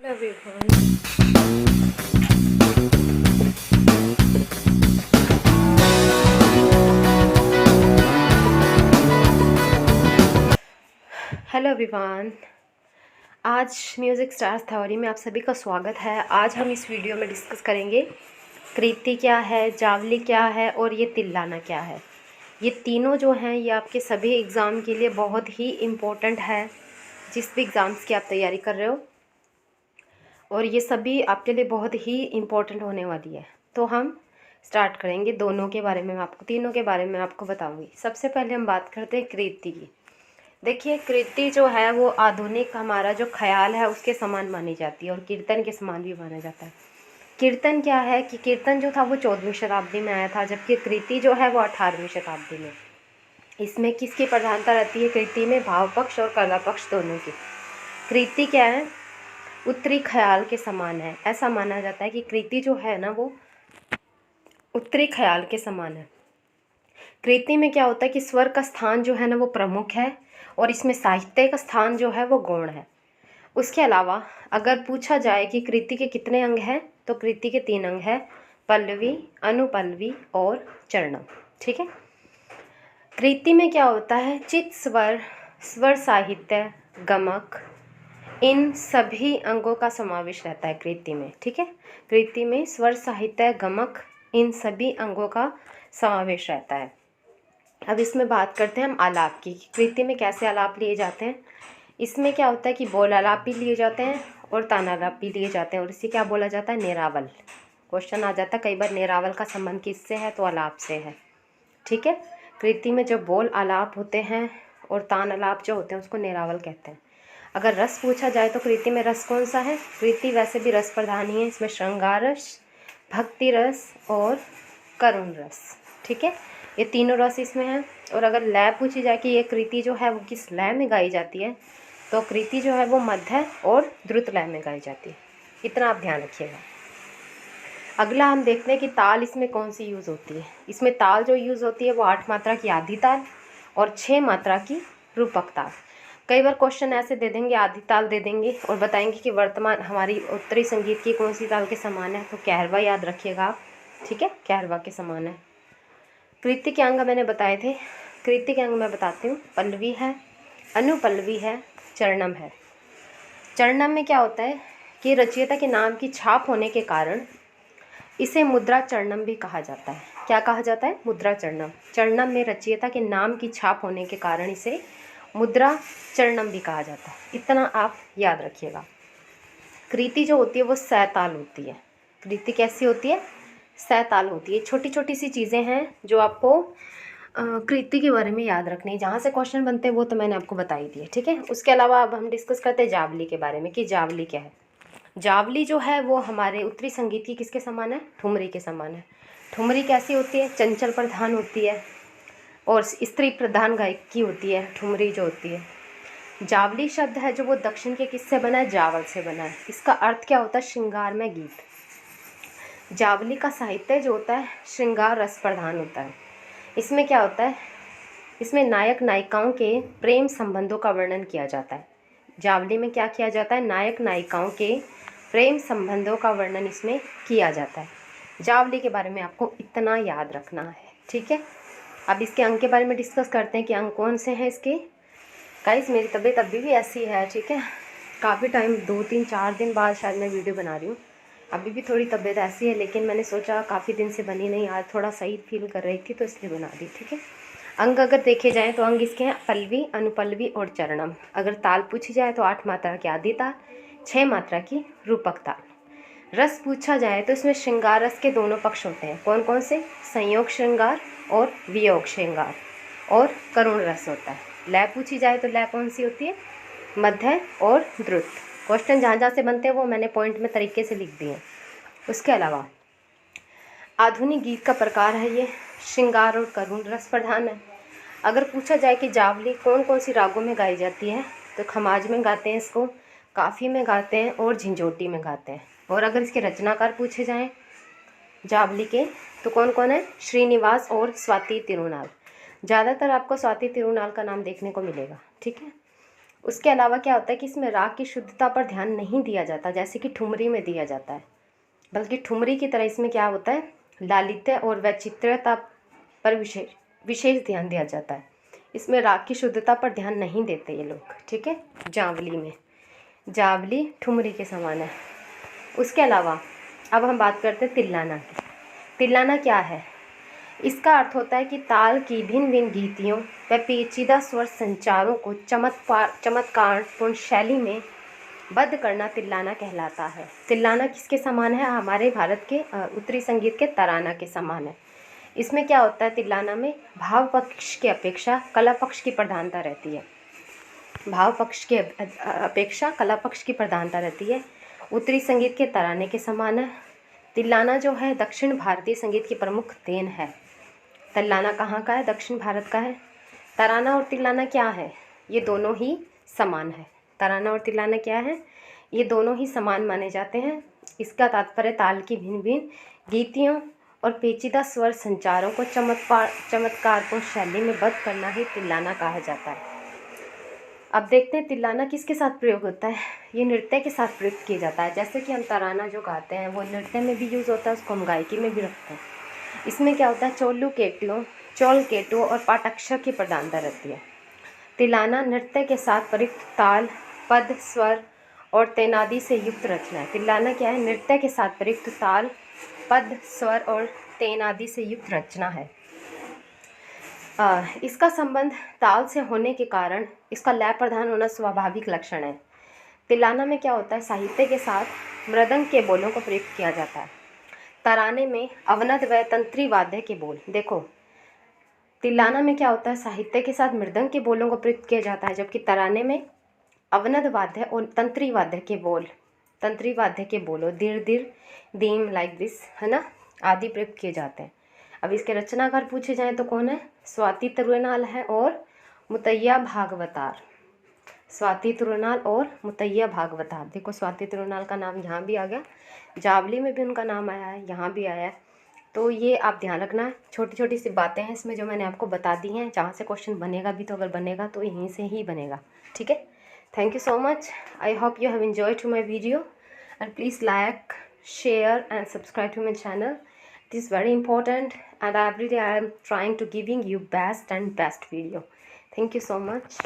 everyone. Hello everyone, आज music stars theory में आप सभी का स्वागत है। आज हम इस वीडियो में डिस्कस करेंगे कृति क्या है, जावली क्या है और ये तिल्लाना क्या है। ये तीनों जो हैं ये आपके सभी एग्ज़ाम के लिए बहुत ही इम्पोर्टेंट है, जिस भी एग्ज़ाम्स की आप तैयारी कर रहे हो, और ये सभी आपके लिए बहुत ही इम्पोर्टेंट होने वाली है। तो हम स्टार्ट करेंगे, दोनों के बारे में मैं आपको, तीनों के बारे में आपको बताऊंगी। सबसे पहले हम बात करते हैं कृति की। देखिए, कृति जो है वो आधुनिक हमारा जो ख्याल है उसके समान मानी जाती है और कीर्तन के समान भी माना जाता है। कीर्तन क्या है कि कीर्तन जो था वो 14वीं शताब्दी में आया था, जबकि कृति जो है वो 18वीं शताब्दी में। इसमें किसकी प्रधानता रहती है? कृति में भाव पक्ष और कला पक्ष दोनों की। कृति क्या है? उत्तरी ख्याल के समान है। ऐसा माना जाता है कि कृति जो है ना वो उत्तरी ख्याल के समान है। कृति में क्या होता है कि स्वर का स्थान जो है ना वो प्रमुख है और इसमें साहित्य का स्थान जो है वो गौण है। उसके अलावा अगर पूछा जाए कि कृति के कितने अंग हैं, तो कृति के 3 अंग हैं, पल्लवी, अनुपल्लवी और चरणम। ठीक है। कृति में क्या होता है? चित स्वर, स्वर साहित्य, गमक, इन सभी अंगों का समावेश रहता है कृति में। ठीक है। कृति में स्वर साहित्य, गमक, इन सभी अंगों का समावेश रहता है। अब इसमें बात करते हैं हम आलाप की। कृति में कैसे आलाप लिए जाते हैं? इसमें क्या होता है कि बोल आलाप भी लिए जाते हैं और तान आलाप भी लिए जाते हैं, और इसे क्या बोला जाता है? निरावल। क्वेश्चन आ जाता है कई बार, निरावल का संबंध किससे है? तो आलाप से है। ठीक है। कृति में जो बोल आलाप होते हैं और तान आलाप जो होते हैं उसको निरावल कहते हैं। अगर रस पूछा जाए तो कृति में रस कौन सा है? कृति वैसे भी रस प्रधान ही है। इसमें श्रृंगार रस, भक्ति रस और करुण रस। ठीक है। ये तीनों रस इसमें हैं। और अगर लय पूछी जाए कि ये कृति जो है वो किस लय में गाई जाती है, तो कृति जो है वो मध्य और द्रुत लय में गाई जाती है। इतना आप ध्यान रखिएगा। अगला हम देखते हैं कि ताल इसमें कौन सी यूज़ होती है। इसमें ताल जो यूज़ होती है वो 8 मात्रा की आधी ताल और 6 मात्रा की रूपक ताल। कई बार क्वेश्चन ऐसे दे देंगे, आधी ताल दे देंगे और बताएंगे कि वर्तमान हमारी उत्तरी संगीत की कौन सी ताल के समान है, तो कैरवा याद रखिएगा आप। ठीक है, कैरवा के समान है। कृति के अंग मैंने बताए थे। कृति के अंग मैं बताती हूँ। पल्लवी है, अनुपल्लवी है, चरणम है। चरणम में क्या होता है कि रचयिता के नाम की छाप होने के कारण इसे मुद्रा चरणम भी कहा जाता है। क्या कहा जाता है? मुद्रा चरणम। चरणम में रचयिता के नाम की छाप होने के कारण इसे मुद्रा चरणम भी कहा जाता है। इतना आप याद रखिएगा। कृति जो होती है वो सैताल होती है। कृति कैसी होती है? सैताल होती है। छोटी छोटी सी चीज़ें हैं जो आपको कृति के बारे में याद रखनी है। जहाँ से क्वेश्चन बनते हैं वो तो मैंने आपको बता ही दिया। ठीक है। उसके अलावा अब हम डिस्कस करते हैं जावली के बारे में कि जावली क्या है। जावली जो है वो हमारे उत्तरी संगीत की किसके समान है? ठुमरी के समान है। ठुमरी कैसी होती है? चंचल प्रधान होती है और स्त्री प्रधान गायकी होती है ठुमरी जो होती है। जावली शब्द है जो वो दक्षिण के किससे बना है? जावल से बना है। इसका अर्थ क्या होता है? श्रृंगार में गीत। जावली का साहित्य जो होता है श्रृंगार रस प्रधान होता है। इसमें क्या होता है? इसमें नायक नायिकाओं के प्रेम संबंधों का वर्णन किया जाता है। जावली में क्या किया जाता है? नायक नायिकाओं के प्रेम संबंधों का वर्णन इसमें किया जाता है। जावली के बारे में आपको इतना याद रखना है। ठीक है। अब इसके अंग के बारे में डिस्कस करते हैं कि अंग कौन से हैं इसके। गाइस, मेरी तबीयत अभी भी ऐसी है। ठीक है। काफ़ी टाइम 2-3-4 दिन बाद शायद मैं वीडियो बना रही हूँ। अभी भी थोड़ी तबीयत ऐसी है, लेकिन मैंने सोचा काफ़ी दिन से बनी नहीं, आज थोड़ा सही फील कर रही थी तो इसलिए बना दी। ठीक है। अंग अगर देखे जाएँ तो अंग इसके हैं पल्लवी, अनुपल्लवी और चरणम। अगर ताल पूछी जाए तो 8 मात्रा की आधी ताल, 6 मात्रा की रूपक ताल। रस पूछा जाए तो इसमें श्रृंगार रस के दोनों पक्ष होते हैं। कौन कौन से? संयोग श्रृंगार और वियोग श्रृंगार, और करुण रस होता है। लय पूछी जाए तो लय कौन सी होती है? मध्य और द्रुत। क्वेश्चन जहाँ जहाँ से बनते हैं वो मैंने पॉइंट में तरीके से लिख दिए हैं। उसके अलावा आधुनिक गीत का प्रकार है ये श्रृंगार और करुण रस प्रधान है। अगर पूछा जाए कि जावली कौन कौन सी रागों में गाई जाती है, तो खमाज में गाते हैं इसको, काफ़ी में गाते हैं और झंझोटी में गाते हैं। और अगर इसके रचनाकार पूछे जाएं जावली के, तो कौन कौन है? श्रीनिवास और स्वाति तिरुनाल। ज़्यादातर आपको स्वाति तिरुनाल का नाम देखने को मिलेगा। ठीक है। उसके अलावा क्या होता है कि इसमें राग की शुद्धता पर ध्यान नहीं दिया जाता जैसे कि ठुमरी में दिया जाता है, बल्कि ठुमरी की तरह इसमें क्या होता है, लालित्य और वैचित्र्यता पर विशेष विशेष ध्यान दिया जाता है। इसमें राग की शुद्धता पर ध्यान नहीं देते ये लोग, ठीक है। जावली में, जावली ठुमरी के समान है। उसके अलावा अब हम बात करते हैं तिल्लाना की। तिल्लाना क्या है? इसका अर्थ होता है कि ताल की भिन्न भिन्न गीतियों व पेचीदा स्वर संचारों को चमत्कारपूर्ण शैली में बद्ध करना तिल्लाना कहलाता है। तिल्लाना किसके समान है? हमारे भारत के उत्तरी संगीत के तराना के समान है। इसमें क्या होता है, तिल्लाना में भाव पक्ष की अपेक्षा कला पक्ष की प्रधानता रहती है। भाव पक्ष की अपेक्षा कला पक्ष की प्रधानता रहती है। उत्तरी संगीत के तराने के समान है। तिल्लाना जो है दक्षिण भारतीय संगीत की प्रमुख देन है। तिल्लाना कहाँ का है? दक्षिण भारत का है। तराना और तिल्लाना क्या है? ये दोनों ही समान है। तराना और तिल्लाना क्या है? ये दोनों ही समान माने जाते हैं। इसका तात्पर्य ताल की भिन्न भिन्न गीतियों और पेचीदा स्वर संचारों को चमत्कारपूर्ण शैली में बद्ध करना ही तिल्लाना कहा जाता है। अब देखते हैं तिल्लाना किसके साथ प्रयोग होता है। ये नृत्य के साथ प्रयोग किया जाता है। जैसे कि हम तराना जो गाते हैं वो नृत्य में भी यूज़ होता है, उसको हम गायकी में भी रखते हैं। इसमें क्या होता है, चौल केटुओं और पाठाक्षर की प्रधानता रहती है। तिल्लाना नृत्य के साथ प्रयुक्त ताल, पद, स्वर और तैनादी से युक्त रचना है। तिल्लाना क्या है? नृत्य के साथ प्रयुक्त ताल, पद, स्वर और तैनादी से युक्त रचना है। इसका संबंध ताल से होने के कारण इसका लय प्रधान होना स्वाभाविक लक्षण है। तिल्लाना में क्या होता है, साहित्य के साथ मृदंग के बोलों को प्रयुक्त किया जाता है। तराने में अवनद व तंत्री वाद्य के बोल। देखो, तिल्लाना में क्या होता है, साहित्य के साथ मृदंग के बोलों को प्रयुक्त किया जाता है, जबकि तराने में अवनद वाद्य और तंत्री वाद्य के बोल दिर दिर दीम लाइक दिस, है ना, आदि प्रयुक्त किए जाते हैं। अब इसके रचनाकार पूछे जाएं तो कौन है? स्वाति तिरुनाल है और मुतैया भागवतार। स्वाति तिरुनाल और मुतैया भागवतार। देखो, स्वाति तिरुनाल का नाम यहाँ भी आ गया, जावली में भी उनका नाम आया है, यहाँ भी आया है। तो ये आप ध्यान रखना, छोटी छोटी सी बातें हैं इसमें जो मैंने आपको बता दी हैं। जहाँ से क्वेश्चन बनेगा भी, तो अगर बनेगा तो यहीं से ही बनेगा, ठीक है। Thank you so much. I hope you have enjoyed to my video, and please like, share and subscribe to my channel. It is very important, and every day I am trying to giving you best and best video. Thank you so much.